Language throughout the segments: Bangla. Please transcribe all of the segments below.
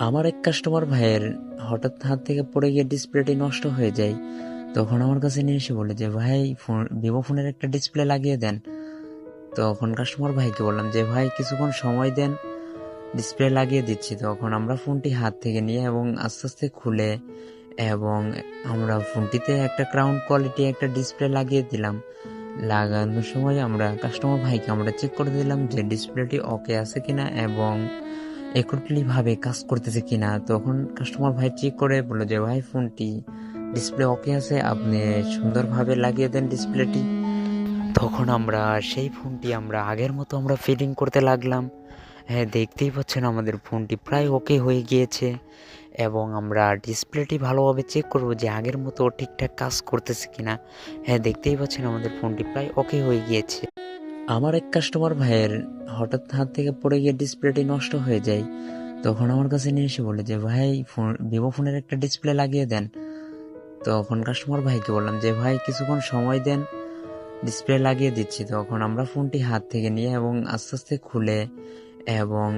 আমার এক কাস্টমার ভাইয়ের হঠাৎ হাত থেকে পড়ে গিয়ে ডিসপ্লেটি নষ্ট হয়ে যায়। তখন আমার কাছে নিয়ে এসে বলে যে ভাই ভিভো ফোনের একটা ডিসপ্লে লাগিয়ে দেন। তখন কাস্টমার ভাইকে বললাম যে ভাই কিছুক্ষণ সময় দেন, ডিসপ্লে লাগিয়ে দিচ্ছি। তখন আমরা ফোনটি হাত থেকে নিয়ে এবং আস্তে আস্তে খুলে এবং আমরা ফোনটিতে একটা ক্রাউন কোয়ালিটি একটা ডিসপ্লে লাগিয়ে দিলাম। লাগানোর সময় আমরা কাস্টমার ভাইকে আমরা চেক করে দিলাম যে ডিসপ্লেটি ওকে আছে কিনা এবং একুরেটলি কাজ করতেছে কিনা। তখন কাস্টমার ভাই চেক করে বললো যে ভাই ফোনটি ডিসপ্লে ওকে আছে, আপনি সুন্দরভাবে লাগিয়ে দেন ডিসপ্লেটি। তখন আমরা সেই ফোনটি আমরা আগের মতো আমরা ফিটিং করতে লাগলাম। হ্যাঁ, দেখতেই পাচ্ছেন আমাদের ফোনটি প্রায় ওকে হয়ে গিয়েছে এবং আমরা ডিসপ্লেটি ভালোভাবে চেক করব যে আগের মতো ঠিকঠাক কাজ করতেছে কিনা। হ্যাঁ, দেখতেই পাচ্ছেন আমাদের ফোনটি প্রায় ওকে হয়ে গিয়েছে। আমার এক কাস্টমার ভাইয়ের হঠাৎ হাত থেকে পড়ে গিয়ে ডিসপ্লেটি নষ্ট হয়ে যায়। তখন আমার কাছে নিয়ে এসে বলে যে ভাই ভিভো ফোনের একটা ডিসপ্লে লাগিয়ে দেন। তখন কাস্টমার ভাইকে বললাম যে ভাই কিছুক্ষণ সময় দেন, ডিসপ্লে লাগিয়ে দিচ্ছি। তখন আমরা ফোনটি হাত থেকে নিয়ে এবং আস্তে আস্তে খুলে এবং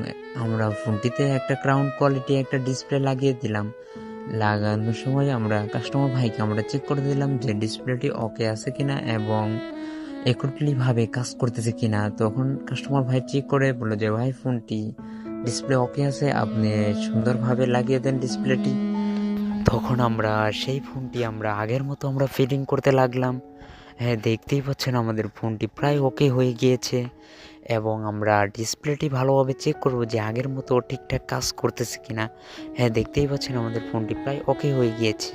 আমরা ফোনটিতে একটা ক্রাউন কোয়ালিটি একটা ডিসপ্লে লাগিয়ে দিলাম। লাগানোর সময় আমরা কাস্টমার ভাইকে আমরা চেক করে দিলাম যে ডিসপ্লেটি ওকে আছে কিনা এবং একুরেটলি কাজ করতেছে কিনা। তখন কাস্টমার ভাই চেক করে বললো যে ভাই ফোনটি ডিসপ্লে ওকে আছে, আপনি সুন্দরভাবে লাগিয়ে দেন ডিসপ্লেটি। তখন আমরা সেই ফোনটি আমরা আগের মতো আমরা ফিটিং করতে লাগলাম। হ্যাঁ, দেখতেই পাচ্ছেন আমাদের ফোনটি প্রায় ওকে হয়ে গিয়েছে এবং আমরা ডিসপ্লেটি ভালোভাবে চেক করব যে আগের মতো ঠিকঠাক কাজ করতেছে কিনা। হ্যাঁ, দেখতেই পাচ্ছেন আমাদের ফোনটি প্রায় ওকে হয়ে গিয়েছে।